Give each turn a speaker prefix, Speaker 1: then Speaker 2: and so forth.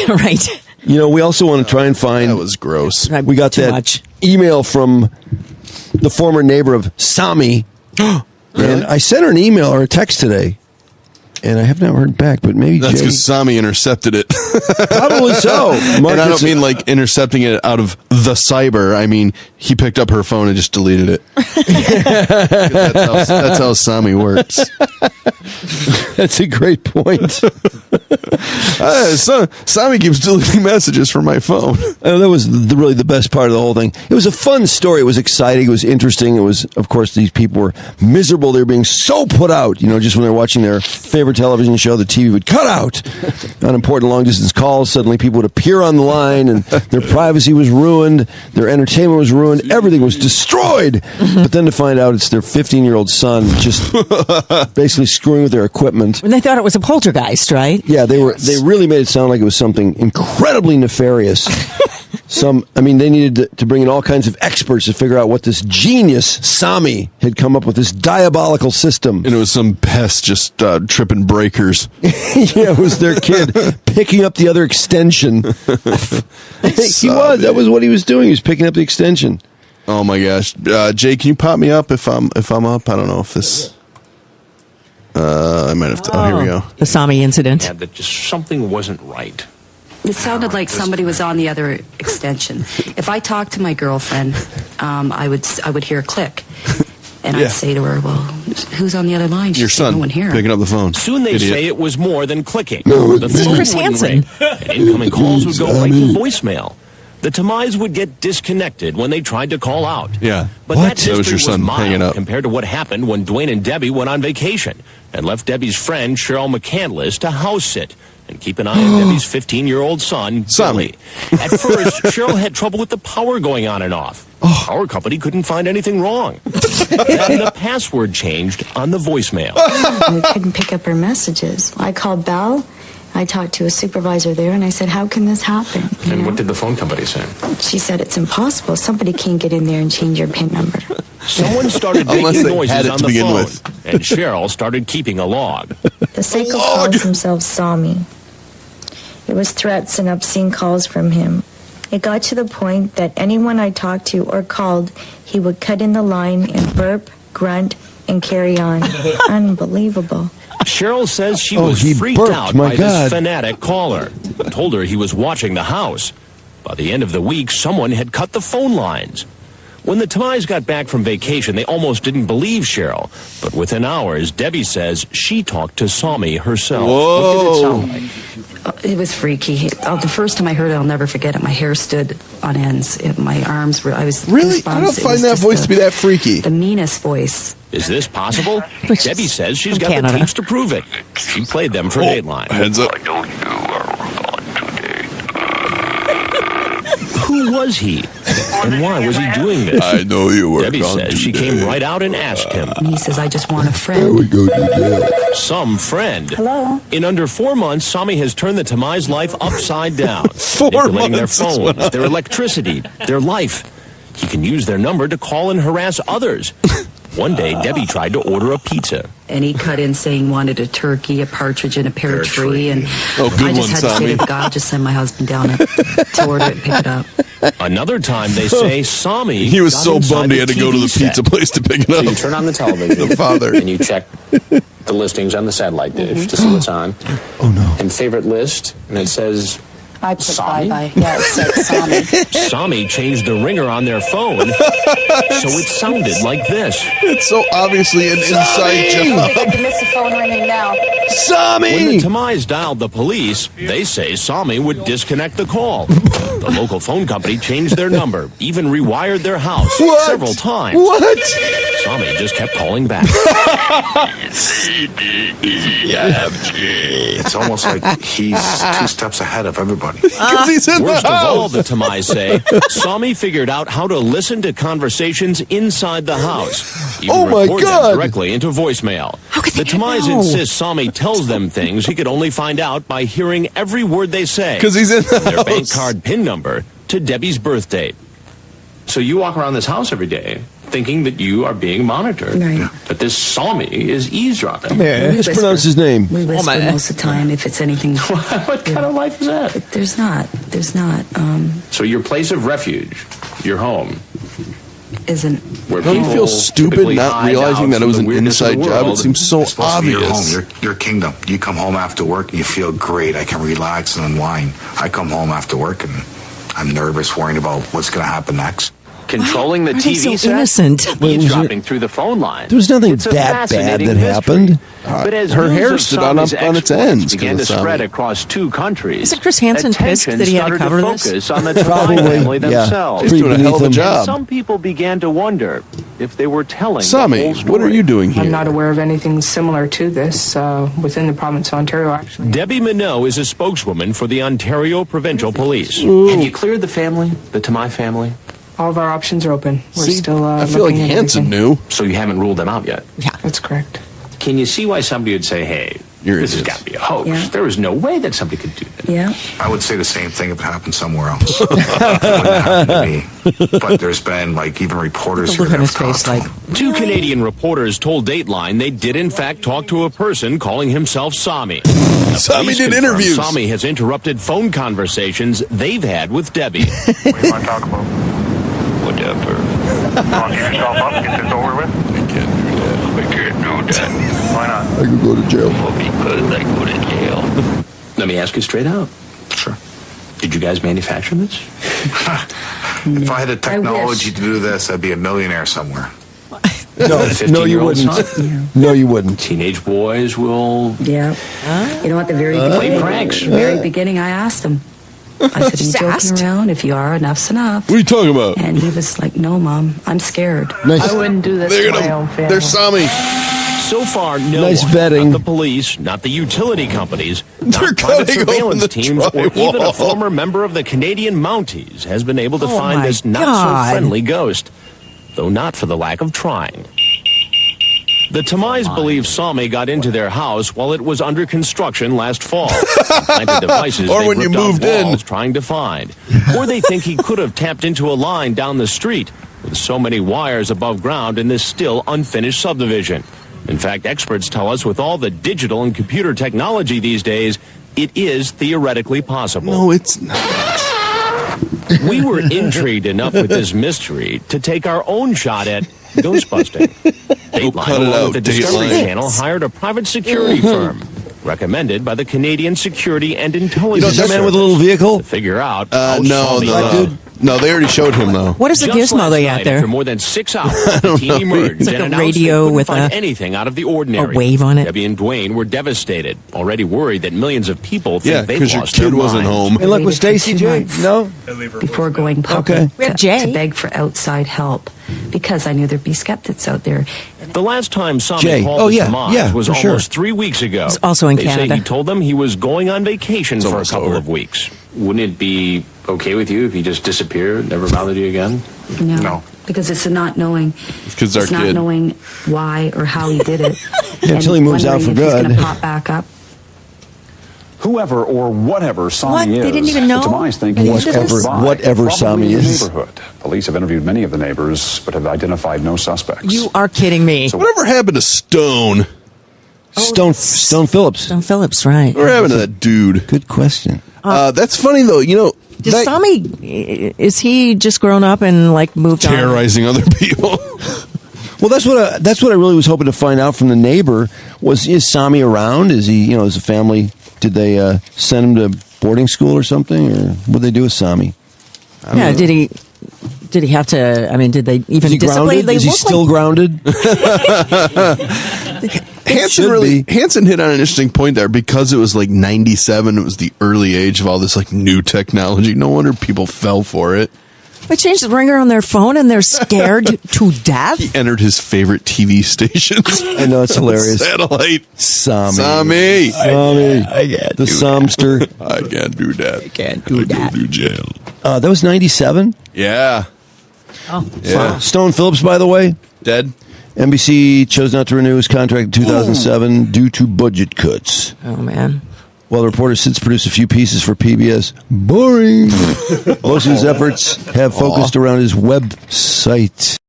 Speaker 1: Right.
Speaker 2: You know, we also want to try and find...
Speaker 3: That was gross.
Speaker 2: We got that email from the former neighbor of Sommy. And I sent her an email or a text today, and I have not heard back, but maybe
Speaker 3: That's
Speaker 2: Jay...
Speaker 3: because Sommy intercepted it.
Speaker 2: Probably so.
Speaker 3: And I don't mean like intercepting it out of the cyber. I mean, he picked up her phone and just deleted it. That's how Sommy works.
Speaker 2: That's a great point.
Speaker 3: Sommy keeps deleting messages from my phone.
Speaker 2: That was really the best part of the whole thing. It was a fun story. It was exciting. It was interesting. It was, of course, these people were miserable. They were being so put out. You know, just when they were watching their favorite television show, the TV would cut out on important long-distance calls. Suddenly people would appear on the line, and their privacy was ruined. Their entertainment was ruined. Everything was destroyed. But then to find out it's their 15-year-old son just basically screwing with their equipment.
Speaker 1: And they thought it was a poltergeist, right?
Speaker 2: Yeah, they really made it sound like it was something incredibly nefarious. They needed to bring in all kinds of experts to figure out what this genius, Sommy, had come up with, this diabolical system.
Speaker 3: And it was some pest just tripping breakers.
Speaker 2: Yeah, it was their kid picking up the other extension. That was what he was doing. He was picking up the extension.
Speaker 3: Oh my gosh. Jay, can you pop me up if I'm up? I don't know if this... I might have to... Oh, here we go.
Speaker 1: The Sommy incident.
Speaker 4: Yeah, that just something wasn't right.
Speaker 5: It sounded like somebody was on the other extension. If I talked to my girlfriend, I would hear a click. And I'd say to her, well, who's on the other line?
Speaker 3: Your son
Speaker 5: no one here.
Speaker 3: picking up the phone.
Speaker 4: Soon they say it was more than clicking.
Speaker 2: No,
Speaker 4: the phone
Speaker 1: Chris
Speaker 4: wouldn't
Speaker 1: Hansen.
Speaker 4: ring, and incoming calls would go right to voicemail. The Tamais would get disconnected when they tried to call out.
Speaker 3: Yeah.
Speaker 4: But
Speaker 3: What?
Speaker 4: that
Speaker 3: That was
Speaker 4: history
Speaker 3: your son
Speaker 4: mild
Speaker 3: hanging up.
Speaker 4: compared to what happened when Dwayne and Debbie went on vacation and left Debbie's friend Cheryl McCandless to house sit and keep an eye on Debbie's 15-year-old son, Billy. At first, Cheryl had trouble with the power going on and off. The power company couldn't find anything wrong. Then the password changed on the voicemail.
Speaker 6: We couldn't pick up her messages. I called Belle. I talked to a supervisor there, and I said, how can this happen?
Speaker 4: And what did the phone company say?
Speaker 6: She said, it's impossible. Somebody can't get in there and change your PIN number.
Speaker 4: Someone started
Speaker 3: Unless
Speaker 4: making
Speaker 3: they had
Speaker 4: noises
Speaker 3: it
Speaker 4: on
Speaker 3: to
Speaker 4: the
Speaker 3: begin
Speaker 4: phone,
Speaker 3: with.
Speaker 4: and Cheryl started keeping a log.
Speaker 6: The psycho calls himself Sommy. It was threats and obscene calls from him. It got to the point that anyone I talked to or called, he would cut in the line and burp, grunt, and carry on. Unbelievable.
Speaker 4: Cheryl says she
Speaker 2: Oh,
Speaker 4: was
Speaker 2: he
Speaker 4: freaked
Speaker 2: burped,
Speaker 4: out
Speaker 2: my
Speaker 4: by
Speaker 2: God.
Speaker 4: this fanatic caller. Told her he was watching the house. By the end of the week, someone had cut the phone lines. When the Tamais got back from vacation, they almost didn't believe Cheryl. But within hours, Debbie says she talked to Sommy herself.
Speaker 3: Whoa.
Speaker 4: What did it sound like?
Speaker 5: It was freaky. The first time I heard it, I'll never forget it. My hair stood on ends. My arms were... I was...
Speaker 3: Really?
Speaker 5: goosebumps.
Speaker 3: I don't
Speaker 5: It
Speaker 3: find
Speaker 5: was
Speaker 3: that
Speaker 5: just
Speaker 3: voice to be that freaky.
Speaker 5: The meanest voice.
Speaker 4: Is this possible?
Speaker 1: Which
Speaker 4: Debbie
Speaker 1: is
Speaker 4: says she's
Speaker 1: from
Speaker 4: got
Speaker 1: Canada.
Speaker 4: the tapes to prove it. She played them for Dateline.
Speaker 3: Heads up.
Speaker 4: Who was he? And why was he doing this?
Speaker 3: I know you were.
Speaker 4: Debbie says she came right out and asked him.
Speaker 5: And he says, I just want a friend.
Speaker 4: Some friend.
Speaker 6: Hello?
Speaker 4: In under 4 months, Sommy has turned the Tamais' life upside down.
Speaker 3: 4
Speaker 4: manipulating their
Speaker 3: months is what
Speaker 4: phones, their electricity, their life. He can use their number to call and harass others. One day, Debbie tried to order a pizza.
Speaker 5: And he cut in saying wanted a turkey, a partridge, and a pear tree. And
Speaker 3: Oh, good
Speaker 5: I just
Speaker 3: one,
Speaker 5: had to say
Speaker 3: Sommy.
Speaker 5: to God, just send my husband down to order it and pick it up.
Speaker 4: Another time, they say Sommy
Speaker 3: He was
Speaker 4: got
Speaker 3: so
Speaker 4: inside
Speaker 3: bummed he had to go to the
Speaker 4: TV set.
Speaker 3: pizza place to pick it
Speaker 7: So
Speaker 3: up.
Speaker 7: you turn on the television,
Speaker 3: The father.
Speaker 7: and you check the listings on the satellite dish to see what's on.
Speaker 2: Oh, no.
Speaker 7: And favorite list, and it says
Speaker 5: I put
Speaker 7: Sommy?
Speaker 5: bye-bye. Yeah, it said Sommy.
Speaker 4: Sommy changed the ringer on their phone, so it sounded like this.
Speaker 3: It's so obviously an inside job.
Speaker 6: I miss the phone ringing now.
Speaker 4: When the
Speaker 2: Sommy!
Speaker 4: Tamais dialed the police, they say Sommy would disconnect the call. The local phone company changed their number, even rewired their house
Speaker 2: What?
Speaker 4: several times.
Speaker 2: What?
Speaker 4: Sommy just kept calling back.
Speaker 8: It's almost like he's 2 steps ahead of everybody.
Speaker 3: Because he's in the
Speaker 4: Worst of all,
Speaker 3: house.
Speaker 4: the Tamais say, Sommy figured out how to listen to conversations inside the house. Even
Speaker 2: Oh, my
Speaker 4: record
Speaker 2: God.
Speaker 4: them directly into voicemail.
Speaker 1: How could
Speaker 4: The
Speaker 1: they
Speaker 4: Tamais
Speaker 1: know?
Speaker 4: insist Sommy tells them things he could only find out by hearing every word they say.
Speaker 3: Because he's in the
Speaker 4: From their bank
Speaker 3: house.
Speaker 4: card PIN number to Debbie's birth date.
Speaker 7: So you walk around this house every day
Speaker 4: thinking that you are being monitored.
Speaker 5: Right.
Speaker 4: But this Sommy is eavesdropping.
Speaker 2: Yeah, just pronounce his name.
Speaker 5: We whisper most of the time if it's anything.
Speaker 4: What kind of life is that?
Speaker 5: There's not.
Speaker 4: So your place of refuge, your home,
Speaker 5: Isn't.
Speaker 4: where
Speaker 3: Don't you
Speaker 4: people
Speaker 3: feel stupid
Speaker 4: typically
Speaker 3: not
Speaker 4: hide
Speaker 3: realizing
Speaker 4: out
Speaker 3: that it was
Speaker 4: from
Speaker 3: an
Speaker 4: the weirdness of
Speaker 3: inside
Speaker 4: the
Speaker 3: job? It
Speaker 4: world.
Speaker 3: seems so
Speaker 8: It's supposed to be your
Speaker 3: obvious.
Speaker 8: home, your kingdom. You come home after work and you feel great. I can relax and unwind. I come home after work and I'm nervous, worrying about what's going to happen next.
Speaker 4: Controlling the
Speaker 1: Why are they
Speaker 4: TV
Speaker 1: so
Speaker 4: set,
Speaker 1: innocent?
Speaker 4: eavesdropping through the phone line.
Speaker 2: There was nothing
Speaker 4: It's a
Speaker 2: that bad
Speaker 4: fascinating
Speaker 2: that
Speaker 4: mystery.
Speaker 2: happened.
Speaker 4: But as
Speaker 3: Her
Speaker 4: news
Speaker 3: hair
Speaker 4: of
Speaker 3: stood on
Speaker 4: Sommy's
Speaker 3: its
Speaker 4: exploits
Speaker 3: ends
Speaker 4: began to
Speaker 3: 'cause of
Speaker 4: spread
Speaker 3: Sommy.
Speaker 4: across 2 countries.
Speaker 1: Isn't Chris Hansen pissed
Speaker 4: attention
Speaker 1: that he had to
Speaker 4: started
Speaker 1: cover this?
Speaker 4: focus on the Tamai
Speaker 2: Probably,
Speaker 4: family
Speaker 2: yeah.
Speaker 4: themselves.
Speaker 3: He's doing a hell of a
Speaker 2: And
Speaker 3: job.
Speaker 4: And some people began to wonder if they were telling the
Speaker 3: Sommy,
Speaker 4: whole story.
Speaker 3: what are you doing here?
Speaker 9: I'm not aware of anything similar to this within the province of Ontario, actually.
Speaker 4: Debbie Minot is a spokeswoman for the Ontario Provincial Police.
Speaker 7: Have you cleared the family, the Tamai family?
Speaker 9: All of our options are open. We're
Speaker 3: See,
Speaker 9: still
Speaker 3: I feel like
Speaker 9: looking at
Speaker 3: Hansen
Speaker 9: everything.
Speaker 3: knew.
Speaker 7: So you haven't ruled them out yet?
Speaker 9: That's correct.
Speaker 4: Can you see why somebody would say, hey,
Speaker 3: You're
Speaker 4: this has
Speaker 3: idiots.
Speaker 4: got to be a hoax?
Speaker 5: Yeah.
Speaker 4: There is no way that somebody could do that.
Speaker 5: Yeah.
Speaker 8: I would say the same thing if it happened somewhere else. It wouldn't happen to me. But there's been, like, even reporters
Speaker 1: The
Speaker 8: here
Speaker 1: look
Speaker 8: that
Speaker 1: on his
Speaker 8: have
Speaker 1: face,
Speaker 8: talked
Speaker 1: like,
Speaker 8: to him.
Speaker 4: 2 Canadian reporters told Dateline they did in fact talk to a person calling himself Sommy. The
Speaker 3: Sommy
Speaker 4: police
Speaker 3: did
Speaker 4: confirm
Speaker 3: interviews.
Speaker 4: Sommy has interrupted phone conversations they've had with Debbie.
Speaker 10: What do you want to talk about?
Speaker 4: Whatever.
Speaker 10: Launch yourself up and get this over with?
Speaker 3: I can't do that.
Speaker 10: I can't do that. Why not?
Speaker 2: I could go to jail.
Speaker 10: Well, because I go to jail.
Speaker 4: Let me ask you straight out.
Speaker 8: Sure.
Speaker 4: Did you guys manufacture this?
Speaker 8: If I had the technology to do this, I'd be a millionaire somewhere.
Speaker 2: No, no, you
Speaker 4: 15-year-old
Speaker 2: wouldn't.
Speaker 4: son?
Speaker 2: No, you wouldn't.
Speaker 4: Teenage boys will
Speaker 5: Yeah. You know, at the very
Speaker 4: play
Speaker 5: beginning,
Speaker 4: pranks.
Speaker 5: very beginning, I asked him. I said, "Are you
Speaker 1: Just
Speaker 5: joking
Speaker 1: asked?
Speaker 5: around? If you are, enough's enough."
Speaker 3: What are you talking about?
Speaker 5: And he was like, "No, Mom, I'm scared."
Speaker 2: Nice.
Speaker 9: wouldn't do this
Speaker 3: They're gonna. They're Sommy.
Speaker 4: So far, no
Speaker 2: Nice
Speaker 4: one,
Speaker 2: vetting.
Speaker 4: not the police, not the utility companies,
Speaker 3: They're
Speaker 4: not private
Speaker 3: cutting open
Speaker 4: surveillance
Speaker 3: the
Speaker 4: teams, or even a
Speaker 3: drywall.
Speaker 4: former member of the Canadian Mounties has been able to
Speaker 1: Oh
Speaker 4: find
Speaker 1: my
Speaker 4: this
Speaker 1: God.
Speaker 4: not-so-friendly ghost, though not for the lack of trying. The Tamais believe Sommy got into their house while it was under construction last fall. Planted devices
Speaker 3: Or
Speaker 4: they
Speaker 3: when you
Speaker 4: ripped off
Speaker 3: moved in.
Speaker 4: walls trying to find. Or they think he could have tapped into a line down the street with so many wires above ground in this still unfinished subdivision. In fact, experts tell us with all the digital and computer technology these days, it is theoretically possible.
Speaker 3: No, it's not.
Speaker 4: We were intrigued enough with this mystery to take our own shot at ghostbusting. Dateline,
Speaker 3: cut it
Speaker 4: along
Speaker 3: out,
Speaker 4: with the Discovery
Speaker 3: Dateline.
Speaker 4: Channel, hired a private security firm recommended by the Canadian Security and Intelligence
Speaker 2: You know that man
Speaker 4: Service
Speaker 2: with a little vehicle?
Speaker 4: to figure out how
Speaker 3: No,
Speaker 4: Sommy
Speaker 3: no,
Speaker 4: got
Speaker 3: no. No, they already showed him though.
Speaker 1: What is the
Speaker 4: just
Speaker 1: gizmo
Speaker 4: last
Speaker 1: they
Speaker 4: night,
Speaker 1: got there?
Speaker 4: After more than 6 hours, the team emerged
Speaker 1: It's like
Speaker 4: and
Speaker 1: a
Speaker 4: announced
Speaker 1: radio
Speaker 4: they couldn't
Speaker 1: with
Speaker 4: find
Speaker 1: a-
Speaker 4: anything out of the ordinary.
Speaker 1: a wave on it.
Speaker 4: Debbie and Dwayne were devastated, already worried that millions of people think
Speaker 3: Yeah,
Speaker 4: they've
Speaker 3: because your
Speaker 4: lost their
Speaker 3: kid wasn't
Speaker 4: minds.
Speaker 3: home.
Speaker 2: And look with
Speaker 5: Waited for
Speaker 2: Stacy
Speaker 5: 2
Speaker 2: J.
Speaker 5: months
Speaker 2: No?
Speaker 5: before going public
Speaker 2: Okay.
Speaker 1: We have
Speaker 5: to
Speaker 1: Jay.
Speaker 5: beg for outside help because I knew there'd be skeptics out there.
Speaker 4: The last time Sommy
Speaker 2: Jay.
Speaker 4: called
Speaker 2: Oh,
Speaker 4: the
Speaker 2: yeah,
Speaker 4: Tamais
Speaker 2: yeah,
Speaker 4: was
Speaker 2: for sure.
Speaker 4: almost 3 weeks ago.
Speaker 1: It's also in
Speaker 4: They
Speaker 1: Canada.
Speaker 4: say he told them he was going on vacation for a
Speaker 3: almost
Speaker 4: couple
Speaker 3: over.
Speaker 4: of weeks. Wouldn't it be okay with you if he just disappeared, never bothered you again?
Speaker 8: No.
Speaker 5: Because it's a not knowing.
Speaker 3: Because our
Speaker 5: It's not
Speaker 3: kid.
Speaker 5: knowing why or how he did it.
Speaker 2: Yeah, until he
Speaker 5: And
Speaker 2: moves out
Speaker 5: wondering
Speaker 2: for
Speaker 5: if he's
Speaker 2: good.
Speaker 5: going to pop back up.
Speaker 11: Whoever or whatever Sommy
Speaker 1: What?
Speaker 11: is,
Speaker 1: They didn't even know?
Speaker 11: the Tamais think
Speaker 1: They
Speaker 11: he's
Speaker 1: did
Speaker 2: Whatever,
Speaker 1: this?
Speaker 11: close by,
Speaker 2: whatever
Speaker 11: probably
Speaker 2: Sommy
Speaker 11: in the
Speaker 2: is.
Speaker 11: neighborhood. Police have interviewed many of the neighbors, but have identified no suspects.
Speaker 1: You are kidding me.
Speaker 11: So
Speaker 3: Whatever happened to Stone?
Speaker 2: Stone Phillips.
Speaker 1: Stone Phillips, right?
Speaker 3: Whatever happened to that dude?
Speaker 2: Good question.
Speaker 3: That's funny though. You know,
Speaker 1: Does
Speaker 3: that-
Speaker 1: Sommy, is he just grown up and like moved on?
Speaker 3: terrorizing other people.
Speaker 2: Well, that's what I really was hoping to find out from the neighbor. Is Sommy around? Is he, is the family? Did they send him to boarding school or something, or what did they do with Sommy?
Speaker 1: Yeah, did he have to, I mean, did they even
Speaker 2: Is he
Speaker 1: discipline?
Speaker 2: grounded?
Speaker 1: They
Speaker 2: Is he
Speaker 1: look
Speaker 2: still
Speaker 1: like,
Speaker 2: grounded?
Speaker 3: Hansen hit on an interesting point there because it was like 97. It was the early age of all this like new technology. No wonder people fell for it.
Speaker 1: they changed the ringer on their phone and they're scared to death?
Speaker 3: He entered his favorite TV stations.
Speaker 2: I know, it's hilarious.
Speaker 3: Satellite.
Speaker 2: Sommy.
Speaker 3: Sommy.
Speaker 2: I can't the Somster.
Speaker 3: I can't do that.
Speaker 1: Can't do
Speaker 3: I go
Speaker 1: that.
Speaker 3: to jail.
Speaker 2: That was 97.
Speaker 3: Yeah.
Speaker 1: Oh,
Speaker 3: Yeah.
Speaker 2: Stone Phillips, by the way.
Speaker 3: Dead.
Speaker 2: NBC chose not to renew his contract in 2007 due to budget cuts.
Speaker 1: oh man.
Speaker 2: While the reporter since produced a few pieces for PBS, boring. Most of his efforts have focused around his website.